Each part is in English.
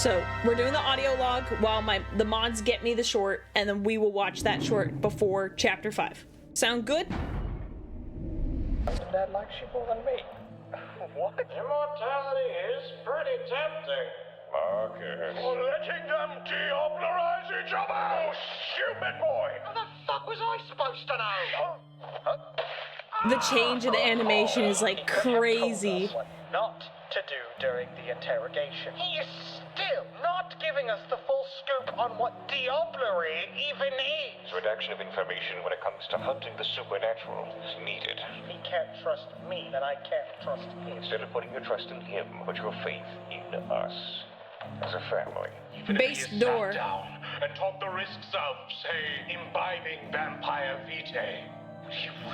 So we're doing the audio log while the mods get me the short, and then we will watch that short before chapter 5. Sound good? Dad likes you more than me. What? Immortality is pretty tempting. Marcus. For letting them deoblerize each other! You stupid boy! How the fuck was I supposed to know? The change in the animation is like crazy. What not to do during the interrogation. He is still not giving us the full scoop on what diablerie even is. Redaction of information when it comes to hunting the supernatural is needed. If he can't trust me, then I can't trust him. Instead of putting your trust in him, put your faith in us. As a family. Even Base if he door. sat down and taught the risks of, say, imbibing vampire vitae.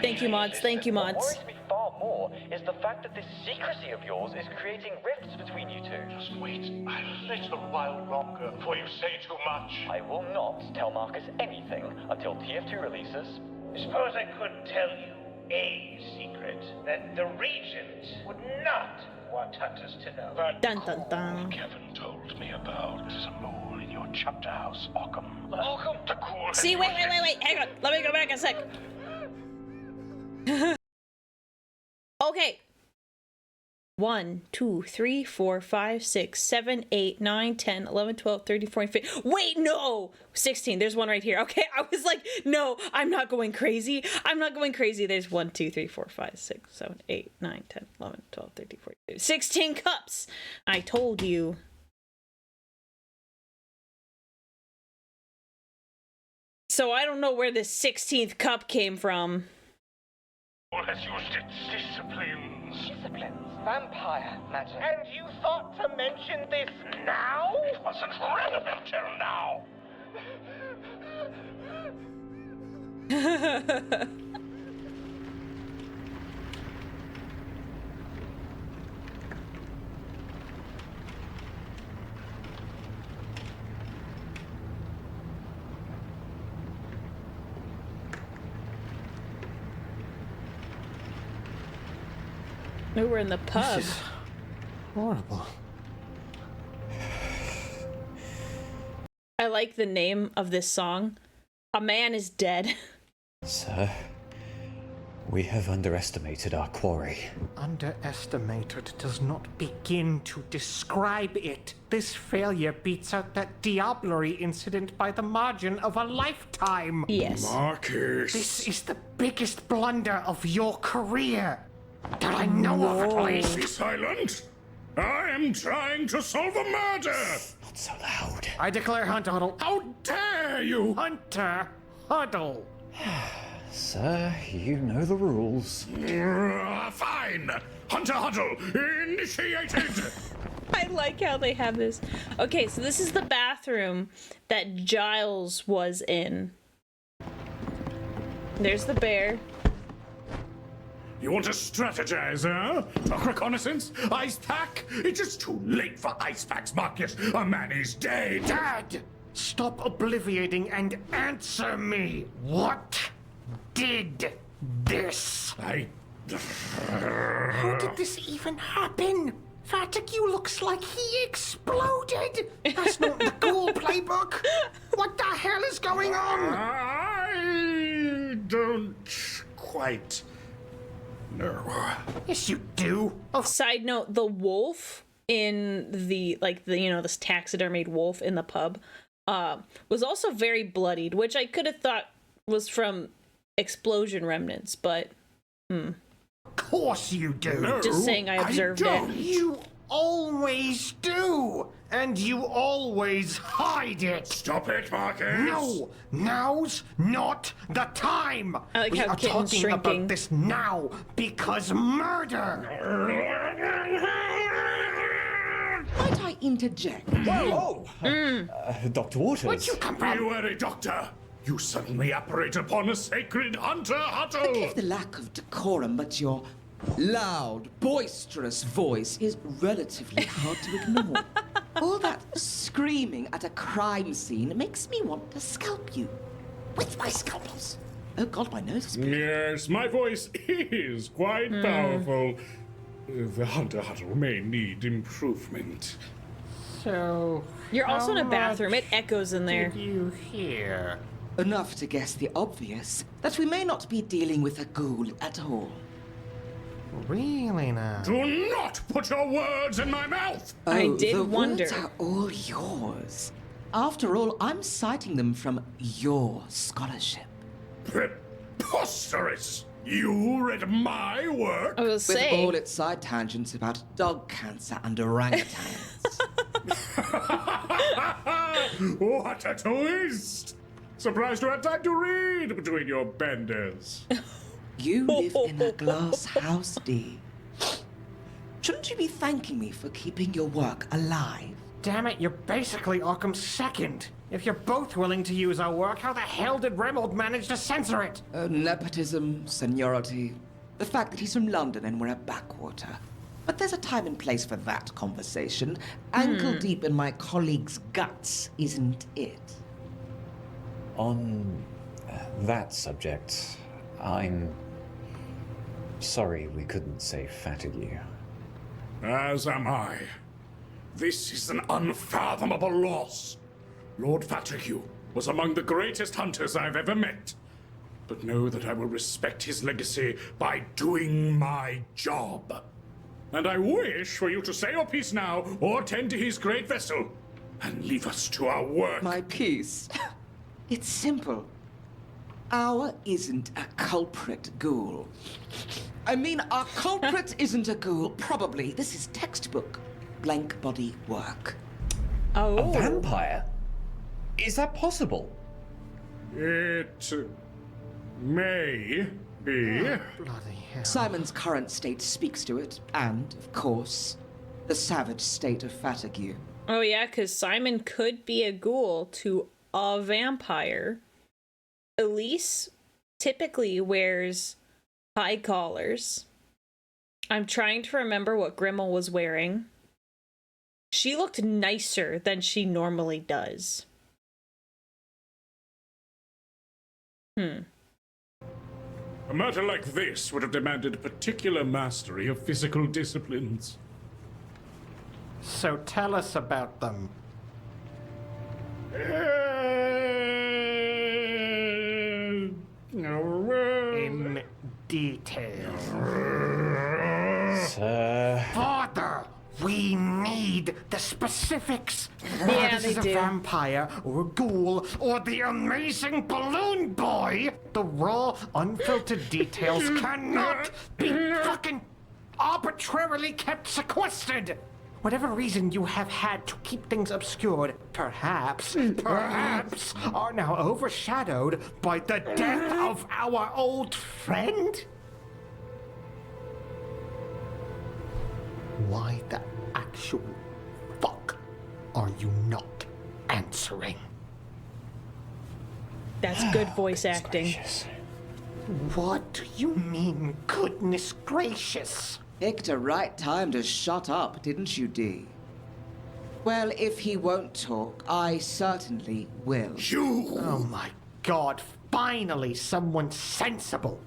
Thank you, mods. Thank you, What mods. worries me far more is the fact that this secrecy of yours is creating rifts between you two. Just wait a little while longer before you say too much. I will not tell Marcus anything until TF2 releases. I suppose I could tell you a secret that the Regent would not want hunters to know. That Dun dun dun. Kevin told me about is a mole in your chapter house, Occam. Occam, the cool. See, wait. Hang on. Let me go back a sec. Okay. 1, 2, 3, 4, 5, 6, 7, 8, 9, 10, 11, 12, 13, 14, 15. Wait, no! 16. There's one right here. Okay, I was like, no, I'm not going crazy. I'm not going crazy. There's 1, 2, 3, 4, 5, 6, 7, 8, 9, 10, 11, 12, 13, 14, 15, 16 cups. I told you. So I don't know where this 16th cup came from. Has used its disciplines. Disciplines, vampire magic. And you thought to mention this now? It wasn't relevant till now. We were in the pub. This is horrible. I like the name of this song. A Man is Dead. Sir, we have underestimated our quarry. Underestimated does not begin to describe it. This failure beats out that diablerie incident by the margin of a lifetime. Yes. Marcus. This is the biggest blunder of your career. That I know of, at least. Be silent. I am trying to solve a murder. Not so loud. I declare Hunter Huddle. How dare you? Hunter Huddle. Sir, you know the rules. Fine. Hunter Huddle initiated. I like how they have this. Okay, so this is the bathroom that Giles was in. There's the bear. You want to strategize, huh? A reconnaissance? Ice pack? It is too late for ice packs, Marcus. A man is dead. Dad, stop obliviating and answer me. What did this? How did this even happen? Vertigo looks like he exploded. That's not the ghoul playbook. What the hell is going on? I don't quite know. Yes, you do. Oh, Side note, the wolf in the this taxidermied wolf in the pub was also very bloodied, which I could have thought was from explosion remnants, but of course you do. No, just saying I observed don't. it. You always do. And you always hide it. Stop it, Marcus. No, now's not the time. I like we how are Kitten's talking shrinking. about this now because murder. Might I interject? Oh! Dr. Waters. Where'd you come from? You are a doctor. You suddenly operate upon a sacred hunter huddle. Forgive the lack of decorum, but your loud, boisterous voice is relatively hard to ignore. All that screaming at a crime scene makes me want to scalp you. With my scalpels. Oh God, my nose is bleeding. Yes, my voice is quite powerful. The hunter huddle may need improvement. So, You're also in a How bathroom. It much echoes in there. Did you hear? Enough to guess the obvious, that we may not be dealing with a ghoul at all. Really now? Do not put your words in my mouth! I Oh, did the wonder. words are all yours. After all, I'm citing them from your scholarship. Preposterous! You read my work? I was With saying. all its side tangents about dog cancer and orangutans. What a twist! Surprised you had time to read between your benders. You live in a glass house, Dee. Shouldn't you be thanking me for keeping your work alive? Damn it, you're basically Occam's second. If you're both willing to use our work, how the hell did Remold manage to censor it? Nepotism, seniority, the fact that he's from London and we're a backwater. But there's a time and place for that conversation. Ankle deep in my colleague's guts, isn't it? On that subject, I'm sorry we couldn't save Fatigue. As am I. This is an unfathomable loss. Lord Fatigue was among the greatest hunters I've ever met. But know that I will respect his legacy by doing my job. And I wish for you to say your piece now, or tend to his great vessel, and leave us to our work. My piece. It's simple. Our isn't a culprit ghoul. I mean, our culprit isn't a ghoul. Probably. This is textbook blank body work. Oh. A vampire? Is that possible? It may be. Bloody hell. Simon's current state speaks to it, and, of course, the savage state of fatigue. Oh, yeah, because Simon could be a ghoul to a vampire. Elise typically wears high collars. I'm trying to remember what Grimmel was wearing. She looked nicer than she normally does. A matter like this would have demanded particular mastery of physical disciplines. So tell us about them. In detail. Sir, Father, we need the specifics. Yeah, Whether this they is a do. vampire or a ghoul or the amazing balloon boy. The raw, unfiltered details cannot be fucking arbitrarily kept sequestered. Whatever reason you have had to keep things obscured, perhaps, are now overshadowed by the death of our old friend? Why the actual fuck are you not answering? That's good voice acting. gracious. What do you mean, goodness gracious? Picked a right time to shut up, didn't you, Dee? Well, if he won't talk, I certainly will. You! Oh my god, finally someone sensible.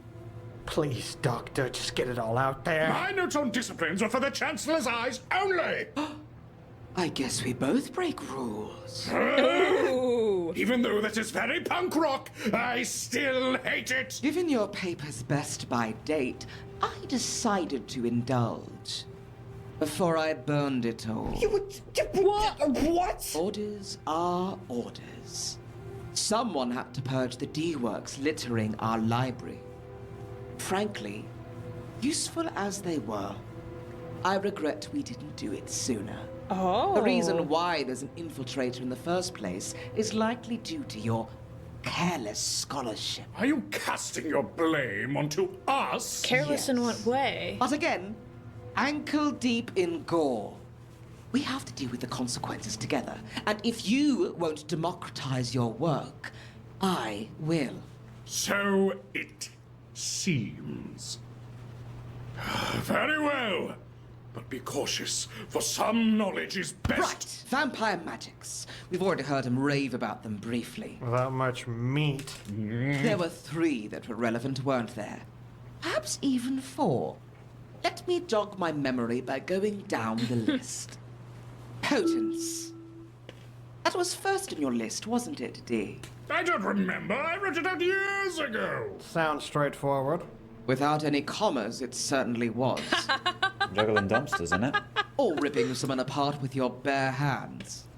Please, Doctor, just get it all out there. My notes on disciplines are for the Chancellor's eyes only! I guess we both break rules. Ooh. Even though that is very punk rock, I still hate it! Given your paper's best by date, I decided to indulge. Before I burned it all. What? Orders are orders. Someone had to purge the D-works littering our library. Frankly, useful as they were, I regret we didn't do it sooner. Oh. The reason why there's an infiltrator in the first place is likely due to your careless scholarship. Are you casting your blame onto us? Careless in what way? But again, ankle deep in gore. We have to deal with the consequences together. And if you won't democratize your work, I will. So it seems. Very well. But be cautious, for some knowledge is best. Right, vampire magics. We've already heard him rave about them briefly. Without much meat. There were 3 that were relevant, weren't there? Perhaps even 4. Let me jog my memory by going down the list. Potence. That was first in your list, wasn't it, D? I don't remember. I wrote it out years ago. Sounds straightforward. Without any commas, it certainly was. Juggling dumpsters, isn't it? Or ripping someone apart with your bare hands.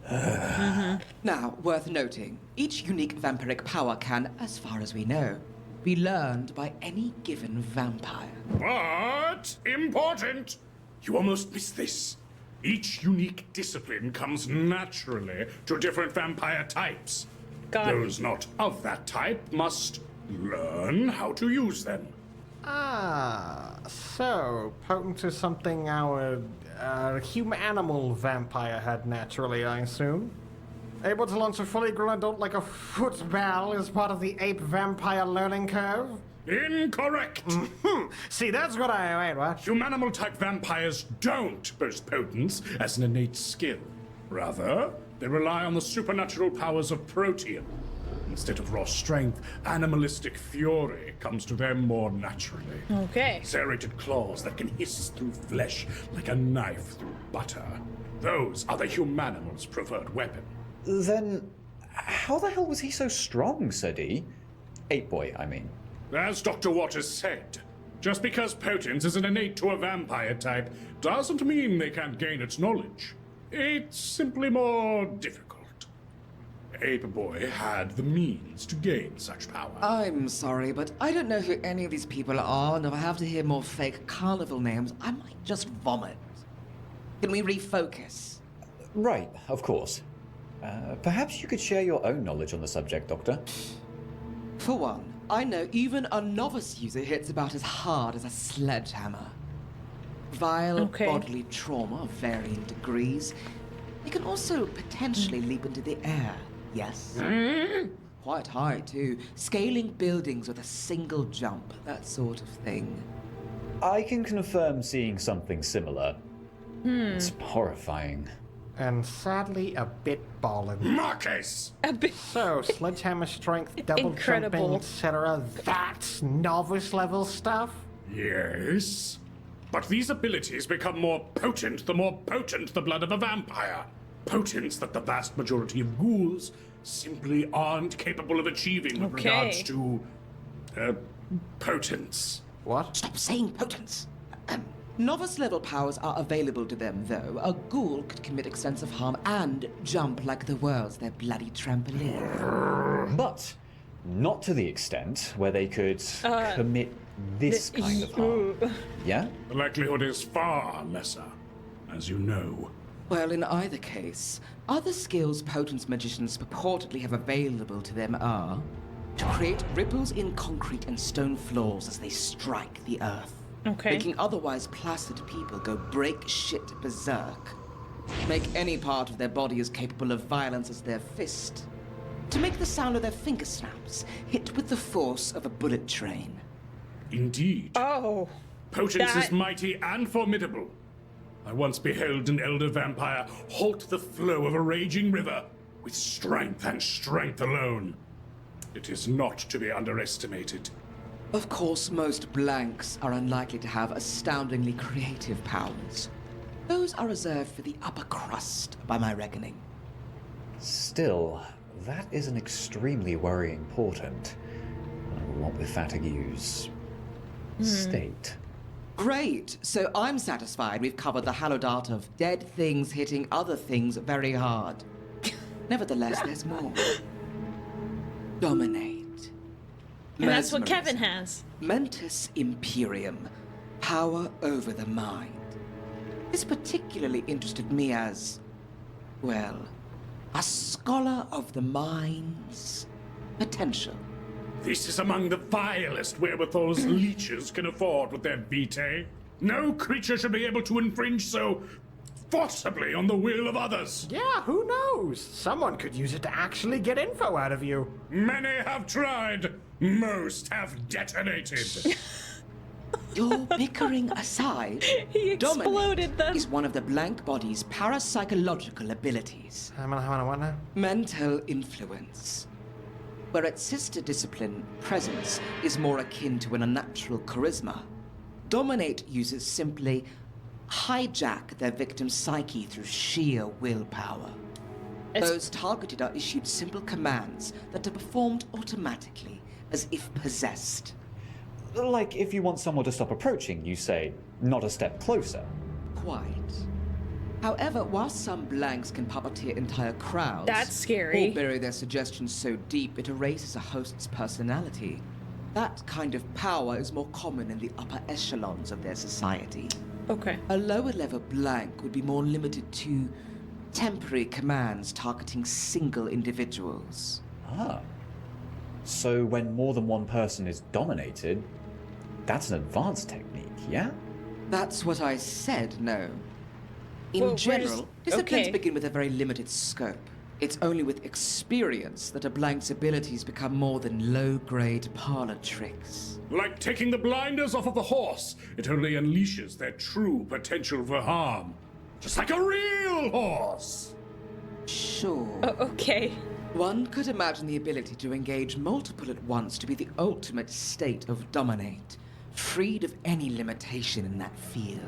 Now, worth noting, each unique vampiric power can, as far as we know, be learned by any given vampire. But important! You almost missed this. Each unique discipline comes naturally to different vampire types. Got it. Those not of that type must learn how to use them. Ah, so potent is something our human-animal vampire had naturally, I assume? Able to launch a fully grown adult like a football as part of the ape vampire learning curve? Incorrect! See, that's what wait, what? Humanimal type vampires don't boast potence as an innate skill. Rather, they rely on the supernatural powers of protean. Instead of raw strength, animalistic fury comes to them more naturally. Okay. Serrated claws that can hiss through flesh like a knife through butter. Those are the humanimal's preferred weapon. Then, how the hell was he so strong, Sir D? Ape Boy, I mean. As Dr. Waters said, just because potence is an innate to a vampire type doesn't mean they can't gain its knowledge. It's simply more difficult. Ape Boy had the means to gain such power. I'm sorry, but I don't know who any of these people are, and if I have to hear more fake carnival names, I might just vomit. Can we refocus? Right, of course. Perhaps you could share your own knowledge on the subject, Doctor. For one, I know even a novice user hits about as hard as a sledgehammer. Vile Okay. bodily trauma of varying degrees. You can also potentially leap into the air, yes? Quite high, too. Scaling buildings with a single jump, that sort of thing. I can confirm seeing something similar. It's horrifying. And sadly, a bit ballin'. Marcus! A bit. So, sledgehammer strength, double Incredible. jumping, etc. That's novice level stuff? Yes. But these abilities become more potent the more potent the blood of a vampire. Potence that the vast majority of ghouls simply aren't capable of achieving with Okay. regards to. potence. What? Stop saying potence. Novice level powers are available to them, though. A ghoul could commit extensive harm and jump like the world's their bloody trampoline. But not to the extent where they could commit this kind of harm. Yeah? The likelihood is far lesser, as you know. Well, in either case, other skills potent magicians purportedly have available to them are to create ripples in concrete and stone floors as they strike the earth. Okay. Making otherwise placid people go break shit berserk. Make any part of their body as capable of violence as their fist. To make the sound of their finger snaps hit with the force of a bullet train. Indeed. Oh. Potence is that- mighty and formidable. I once beheld an elder vampire halt the flow of a raging river with strength and strength alone. It is not to be underestimated. Of course, most blanks are unlikely to have astoundingly creative powers. Those are reserved for the upper crust, by my reckoning. Still, that is an extremely worrying portent. What with Fatigue's state. Great! So I'm satisfied we've covered the hallowed art of dead things hitting other things very hard. Nevertheless, there's more. Dominate. And that's what Mesmerism. Kevin has. Mentis Imperium. Power over the mind. This particularly interested me as, well, a scholar of the mind's potential. This is among the vilest wherewithals leeches can afford with their vitae. No creature should be able to infringe so forcibly on the will of others. Yeah, who knows? Someone could use it to actually get info out of you. Many have tried. Most have detonated. Your bickering aside, He Dominate exploded them. is one of the blank body's parapsychological abilities. What now? Mental influence. Where its sister discipline, presence, is more akin to an unnatural charisma. Dominate users simply hijack their victim's psyche through sheer willpower. Those targeted are issued simple commands that are performed automatically, as if possessed. Like if you want someone to stop approaching, you say, not a step closer. Quite. However, while some blanks can puppeteer entire crowds, That's scary. or bury their suggestions so deep it erases a host's personality, that kind of power is more common in the upper echelons of their society. Okay. A lower level blank would be more limited to temporary commands targeting single individuals. Ah. So when more than one person is dominated, that's an advanced technique, yeah? That's what I said, no. In Well, we're general, just- disciplines okay. begin with a very limited scope. It's only with experience that a blank's abilities become more than low-grade parlor tricks. Like taking the blinders off of a horse, it only unleashes their true potential for harm. Just like a real horse! Sure. Okay. One could imagine the ability to engage multiple at once to be the ultimate state of dominate, freed of any limitation in that field.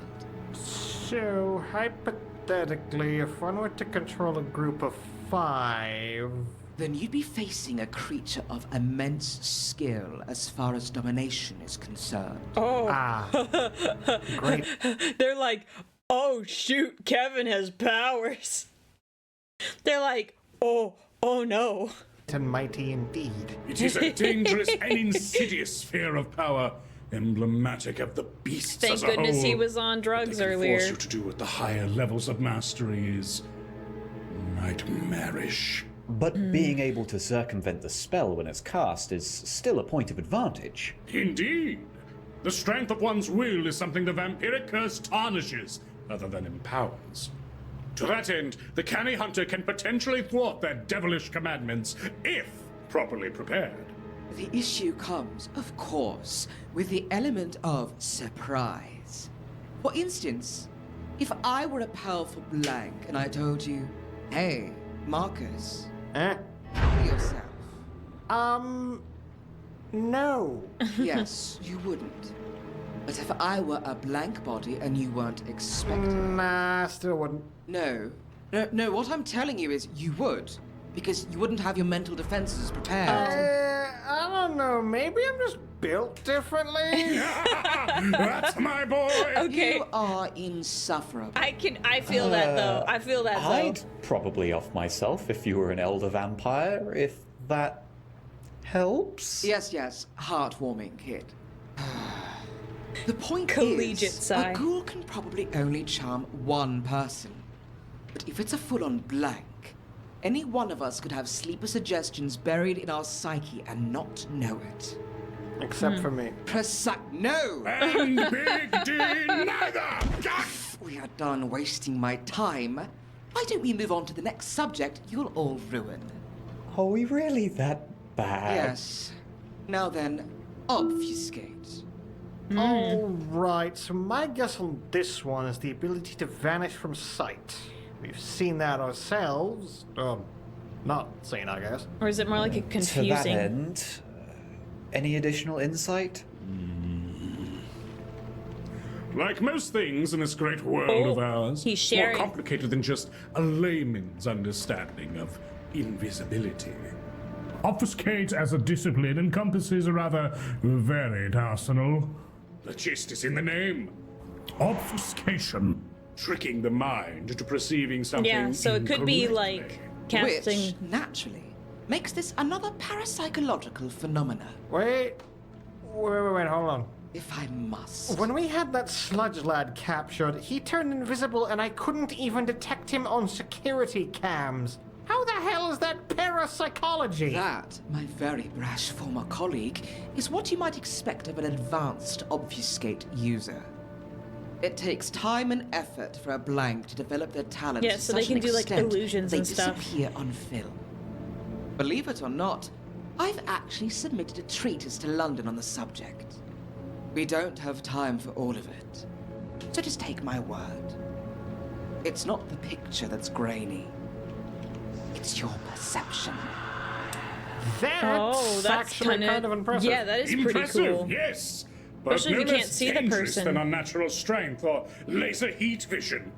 So, hypothetically, if one were to control a group of 5... Then you'd be facing a creature of immense skill as far as domination is concerned. Oh. Ah. Great. They're like, oh shoot, Kevin has powers. They're like, oh no. And mighty indeed. It is a dangerous and insidious sphere of power, emblematic of the beasts Thank as a goodness whole. he was on drugs What they can earlier. force you to do at the higher levels of mastery is nightmarish. But being able to circumvent the spell when it's cast is still a point of advantage. Indeed. The strength of one's will is something the vampiric curse tarnishes, rather than empowers. To that end, the canny hunter can potentially thwart their devilish commandments, if properly prepared. The issue comes, of course, with the element of surprise. For instance, if I were a powerful blank and I told you, hey, Marcus, kill yourself. No. Yes, you wouldn't. But if I were a blank body and you weren't expecting... Nah, still wouldn't. No, what I'm telling you is you would. Because you wouldn't have your mental defenses prepared. I don't know, maybe I'm just built differently? That's my boy! Okay. You are insufferable. I feel that though. I feel that though. I'd probably off myself if you were an elder vampire, if that helps. Yes, heartwarming, kid. The point Collegiate is, sigh. a ghoul can probably only charm one person. But if it's a full-on blank, any one of us could have sleeper suggestions buried in our psyche and not know it. Except for me. No! And Big D neither! We are done wasting my time. Why don't we move on to the next subject you'll all ruin? Are we really that bad? Yes. Now then, obfuscate. All right, so my guess on this one is the ability to vanish from sight. We've seen that ourselves. Not seen, I guess. Or is it more like a To that confusing? end, any additional insight? Like most things in this great world of ours, he's it's more sharing. complicated than just a layman's understanding of invisibility. Obfuscate as a discipline encompasses a rather varied arsenal. The gist is in the name. Obfuscation. Tricking the mind to perceiving something Yeah, so it could be incorrectly. like casting. Which, naturally, makes this another parapsychological phenomena, Wait, hold on. if I must. When we had that sludge lad captured, he turned invisible and I couldn't even detect him on security cams. How the hell is that parapsychology? That, my very brash former colleague, is what you might expect of an advanced obfuscate user. It takes time and effort for a blank to develop their talents Yeah, to so they such can an do, like, extent illusions they and stuff. disappear on film. Believe it or not, I've actually submitted a treatise to London on the subject. We don't have time for all of it. So just take my word. It's not the picture that's grainy. It's your perception. That's, actually kind of impressive. Yeah, that is pretty Impressive, cool. yes. But Especially if no you can't less see the dangerous person. than unnatural strength or laser heat vision.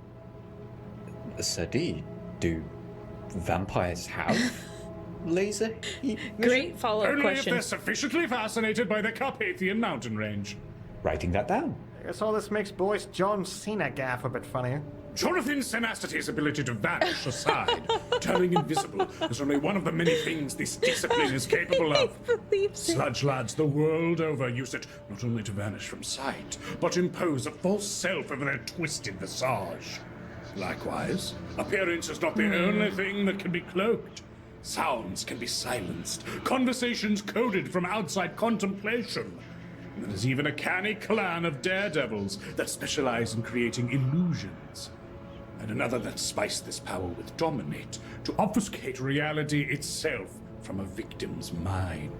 Sadi, do vampires have laser heat vision? Great follow-up Only question. if they're sufficiently fascinated by the Carpathian mountain range. Writing that down. I guess all this makes Boris John Cena gaff a bit funnier. Jonathan Senastity's ability to vanish aside, turning invisible is only one of the many things this discipline is capable of. Sludge lads the world over use it not only to vanish from sight, but impose a false self over their twisted visage. Likewise, appearance is not the only thing that can be cloaked. Sounds can be silenced, conversations coded from outside contemplation. And there's even a canny clan of daredevils that specialize in creating illusions. And another that spice this power with dominate, to obfuscate reality itself from a victim's mind.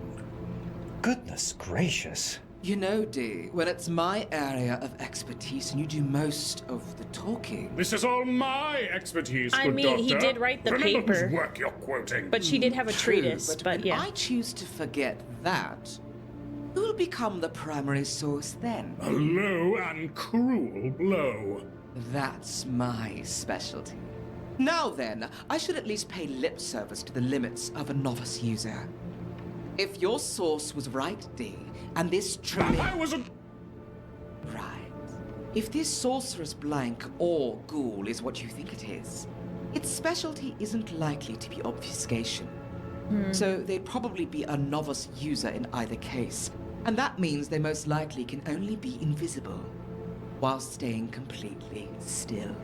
Goodness gracious. You know, Dee, when it's my area of expertise and you do most of the talking. This is all my expertise, I good mean, he doctor. did write the Remember paper. whose work you're quoting. But she did have a True, treatise, but when yeah. I choose to forget that, who will become the primary source then? A low and cruel blow. That's my specialty. Now then, I should at least pay lip service to the limits of a novice user. If your source was right, Dee, and this I was a... Right. If this sorcerer's blank or ghoul is what you think it is, its specialty isn't likely to be obfuscation. So they'd probably be a novice user in either case, and that means they most likely can only be invisible, while staying completely still.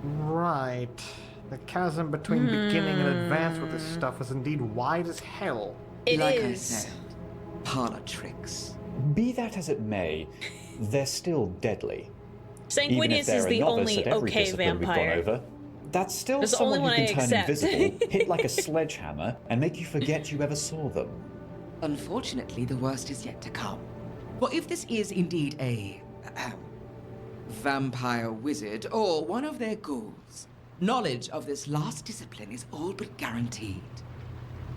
Right. The chasm between beginning and advance with this stuff is indeed wide as hell. It Like I is. said, parlor tricks. Be that as it may, they're still deadly. Even if Sanguinius they're is a the novice only at every okay discipline we've gone vampire. over. That's still That's the only someone who one can I turn accept. invisible, hit like a sledgehammer, and make you forget you ever saw them. Unfortunately, the worst is yet to come. Well, if this is indeed a vampire wizard or one of their ghouls, knowledge of this last discipline is all but guaranteed.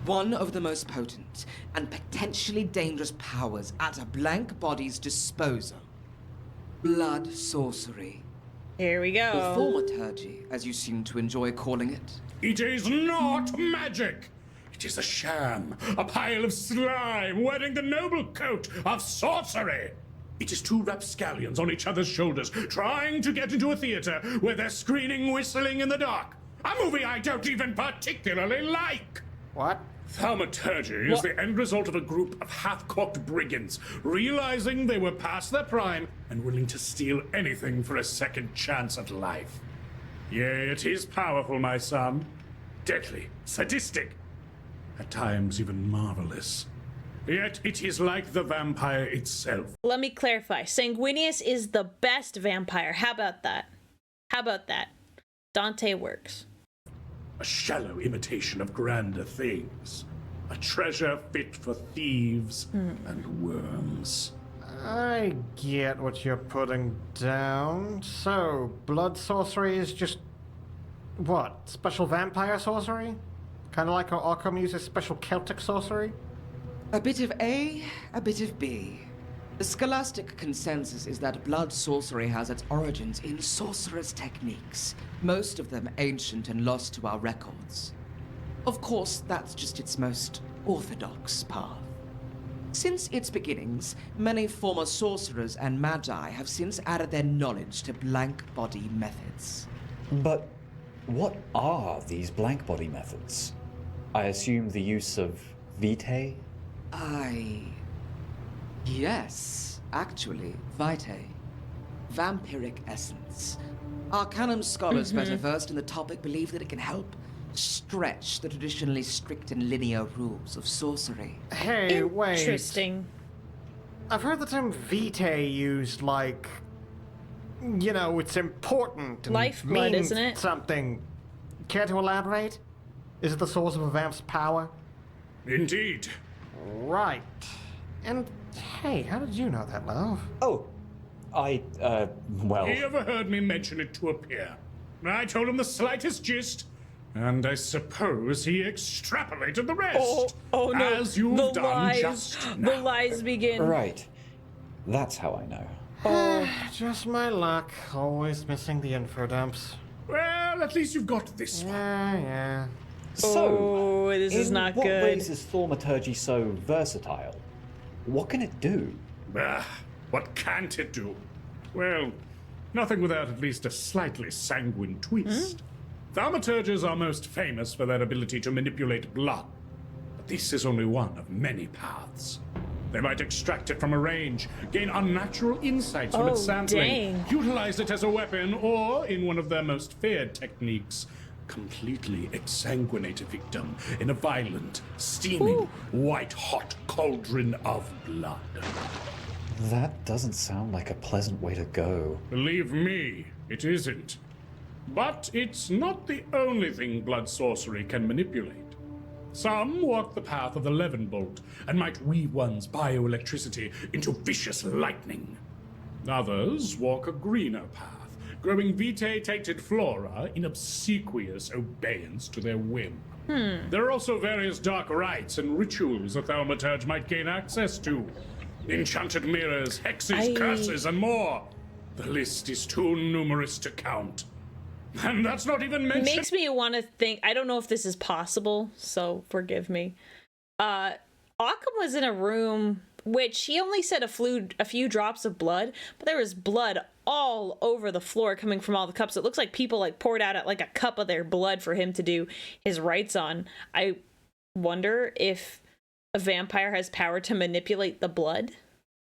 One of the most potent and potentially dangerous powers at a blank body's disposal. Blood sorcery. Here we Or go. thaumaturgy, as you seem to enjoy calling it. It is not magic. It is a sham, a pile of slime wearing the noble coat of sorcery. It is two rapscallions on each other's shoulders, trying to get into a theater where they're screaming whistling in the dark. A movie I don't even particularly like. What? Thaumaturgy is the end result of a group of half-cocked brigands realizing they were past their prime and willing to steal anything for a second chance at life. Yea, it is powerful, my son. Deadly, sadistic, at times even marvelous. Yet it is like the vampire itself. Let me clarify. Sanguinius is the best vampire. How about that? How about that? Dante works. A shallow imitation of grander things. A treasure fit for thieves and worms. I get what you're putting down. So, blood sorcery is just... what? Special vampire sorcery? Kind of like how Arkham uses special Celtic sorcery? A bit of A, a bit of B. The scholastic consensus is that blood sorcery has its origins in sorcerer's techniques, most of them ancient and lost to our records. Of course, that's just its most orthodox path. Since its beginnings, many former sorcerers and magi have since added their knowledge to blank body methods. But what are these blank body methods? I assume the use of vitae? Yes, actually, vitae. Vampiric essence. Arcanum scholars better versed in the topic believe that it can help stretch the traditionally strict and linear rules of sorcery. Hey, wait. Interesting. I've heard the term vitae used like... you know, it's important and Lifeblood, means isn't it? something. Care to elaborate? Is it the source of a vamp's power? Indeed. Right. And, hey, how did you know that, love? Oh, well... He overheard me mention it to a peer. I told him the slightest gist, and I suppose he extrapolated the rest. Oh no. As you've the done lies. just The now. lies begin. Right. That's how I know. Just my luck. Always missing the info dumps. Well, at least you've got this one. Yeah. So, this is in not what good. ways is thaumaturgy so versatile? What can it do? What can't it do? Well, nothing without at least a slightly sanguine twist. Thaumaturges are most famous for their ability to manipulate blood. But this is only one of many paths. They might extract it from a range, gain unnatural insights from its sampling, dang. utilize it as a weapon, or, in one of their most feared techniques, completely exsanguinate a victim in a violent, steaming, white-hot cauldron of blood. That doesn't sound like a pleasant way to go. Believe me, it isn't. But it's not the only thing blood sorcery can manipulate. Some walk the path of the Leavenbolt and might weave one's bioelectricity into vicious lightning. Others walk a greener path, growing vitae-tainted flora in obsequious obedience to their whim. There are also various dark rites and rituals a thaumaturge might gain access to. Enchanted mirrors, hexes, curses, and more. The list is too numerous to count. And that's not even mentioned. Makes me want to think. I don't know if this is possible, so forgive me. Occam was in a room which he only said a few drops of blood, but there was blood all over the floor coming from all the cups. It looks like people poured out a cup of their blood for him to do his rites on. I wonder if a vampire has power to manipulate the blood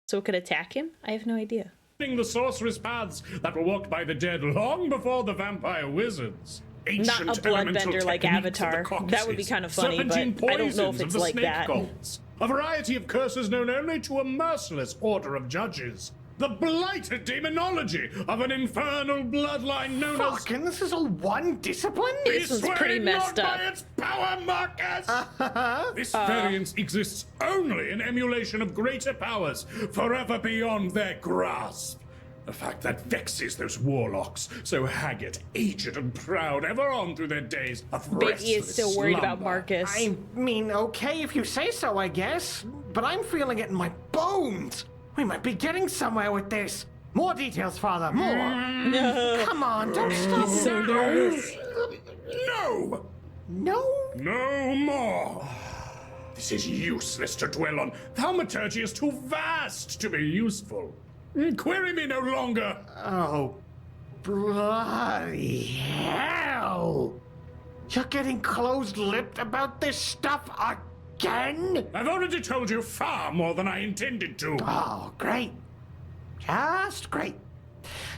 so it could attack him. I have no idea. The sorceress paths that were walked by the dead long before the vampire wizards. Not a bloodbender like Avatar. That would be kind of funny, but I don't know if it's like that. Cults. A variety of curses known only to a merciless order of judges. The blighted demonology of an infernal bloodline known as... Fucking, this is all one discipline? This was pretty messed up. By its power, Marcus! This variance exists only in emulation of greater powers, forever beyond their grasp. A fact that vexes those warlocks, so haggard, aged, and proud, ever on through their days of restless Biggie is still worried about slumber. Marcus. I mean, okay, if you say so, I guess. But I'm feeling it in my bones. We might be getting somewhere with this. More details, Father, more. Come on, don't stop. So nervous. No! No? No more! This is useless to dwell on. Thaumaturgy is too vast to be useful. Query me no longer. Oh, bloody hell. You're getting closed-lipped about this stuff again? I've already told you far more than I intended to. Oh, great. Just great.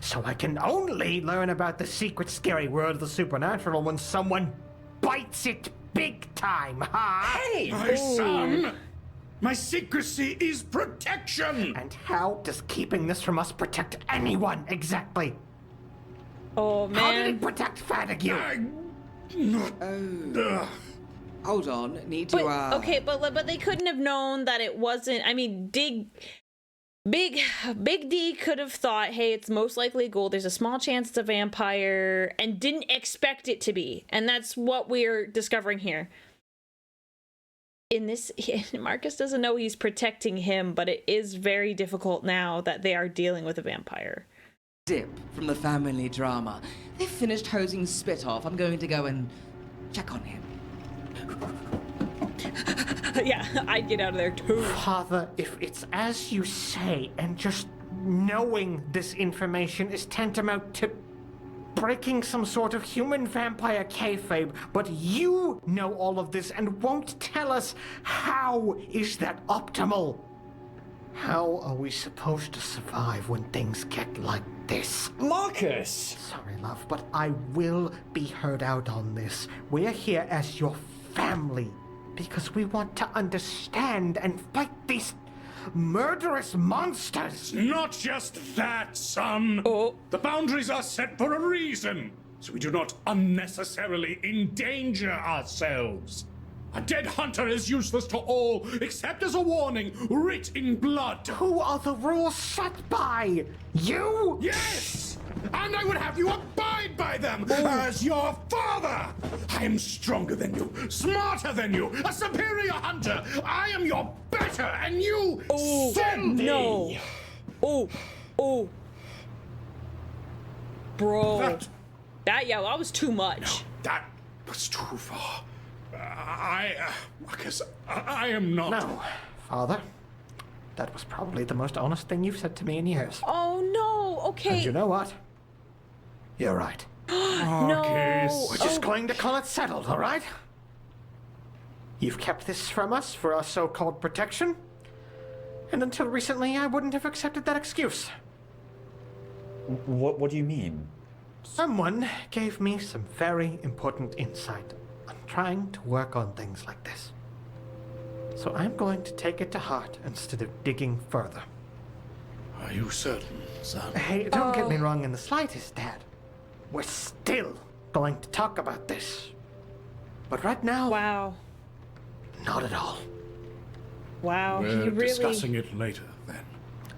So I can only learn about the secret, scary world of the supernatural when someone bites it big time, huh? Hey! My son! My secrecy is protection! And how does keeping this from us protect anyone, exactly? Oh, How did man. it protect Fatigue? Hold on, need to, But, okay, but they couldn't have known that it wasn't. I mean, Big D could have thought, hey, it's most likely a ghoul. There's a small chance it's a vampire, and didn't expect it to be. And that's what we're discovering here. In this, Marcus doesn't know he's protecting him, but it is very difficult now that they are dealing with a vampire. Dip from the family drama. They've finished hosing Spit off. I'm going to go and check on him. Yeah, I'd get out of there too. Father, if it's as you say, and just knowing this information is tantamount to breaking some sort of human vampire kayfabe, but you know all of this and won't tell us, how is that optimal? How are we supposed to survive when things get like this? Marcus! Sorry, love, but I will be heard out on this. We're here as your family because we want to understand and fight these murderous monsters. Not just that, son. Oh. The boundaries are set for a reason, so we do not unnecessarily endanger ourselves. A dead hunter is useless to all, except as a warning, writ in blood. Who are the rules set by? You? Yes! And I would have you abide by them as your father! I am stronger than you, smarter than you, a superior hunter! I am your better, and you send me! No. Oh. Bro. That was too much. That was too far. Because I am not. No, Father. That was probably the most honest thing you've said to me in years. Oh no. Okay. And you know what? You're right. No. We're just going to call it settled, all right? You've kept this from us for our so-called protection. And until recently, I wouldn't have accepted that excuse. What do you mean? Someone gave me some very important insight on trying to work on things like this. So I'm going to take it to heart instead of digging further. Are you certain, son? Hey, don't get me wrong in the slightest, Dad. We're still going to talk about this. But right now, Wow. not at all. Wow. We're He really. discussing it later, then.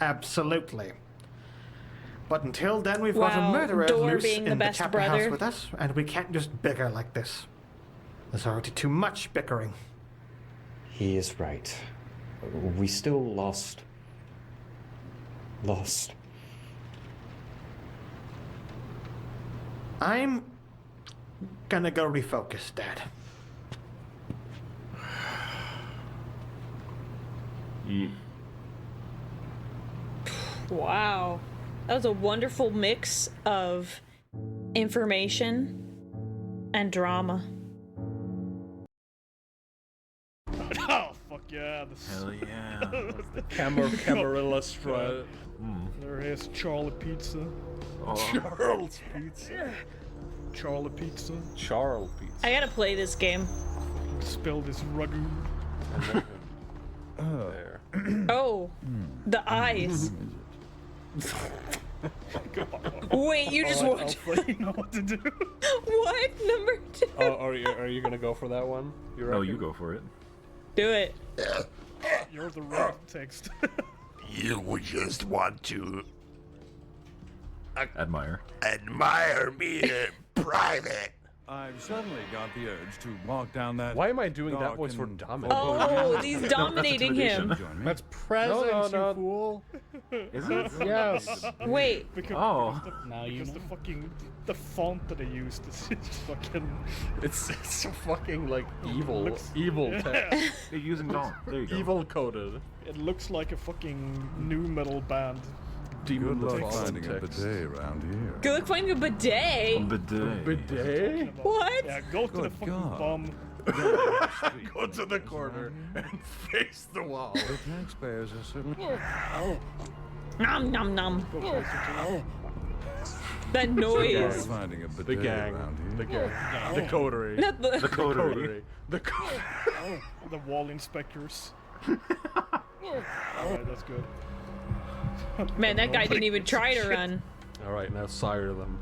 Absolutely. But until then, we've got a Wow, murderer Door loose being the in the best chapter house brother. with us, and we can't just bicker like this. There's already too much bickering. He is right. We still lost. I'm gonna go refocus, Dad. Wow. That was a wonderful mix of information and drama. Oh, fuck yeah. Hell yeah. Camarilla strut. There is Charlie Pizza. Charles Pizza. Charlie Pizza. Charles Pizza. I gotta play this game. Spilled his ragu. There. Oh, the eyes. Wait, you just Alright, watched. Alpha, you know what to do. What? Number 2? Are you gonna go for that one? No, you go for it. Do it. You're the right text. You would just want to Admire. admire me in private. I've suddenly got the urge to walk down that. Why am I doing that dark voice for and Dominic? Oh, he's dominating him. That's presence, you fool. Is it? Yes. Wait. Oh. Now you know. The font that they used is fucking. It's so fucking like evil, looks- evil yeah. text. They're using Dawn. There you go. Evil coded. It looks like a fucking new metal band. Demon Good luck text. finding a bidet around here. Good luck finding a bidet. Bidet. Bidet? What? Yeah, go to the Good fucking God. bum. Go to the corner and face the wall. The taxpayers are certainly. Nom nom nom. Go closer to it. That noise. Finding a bidet The gang. around here. The gang. The coterie. Not the. The coterie. The coterie. The wall inspectors. Alright, that's good. Man, that guy didn't even try to run. Alright, now sire them.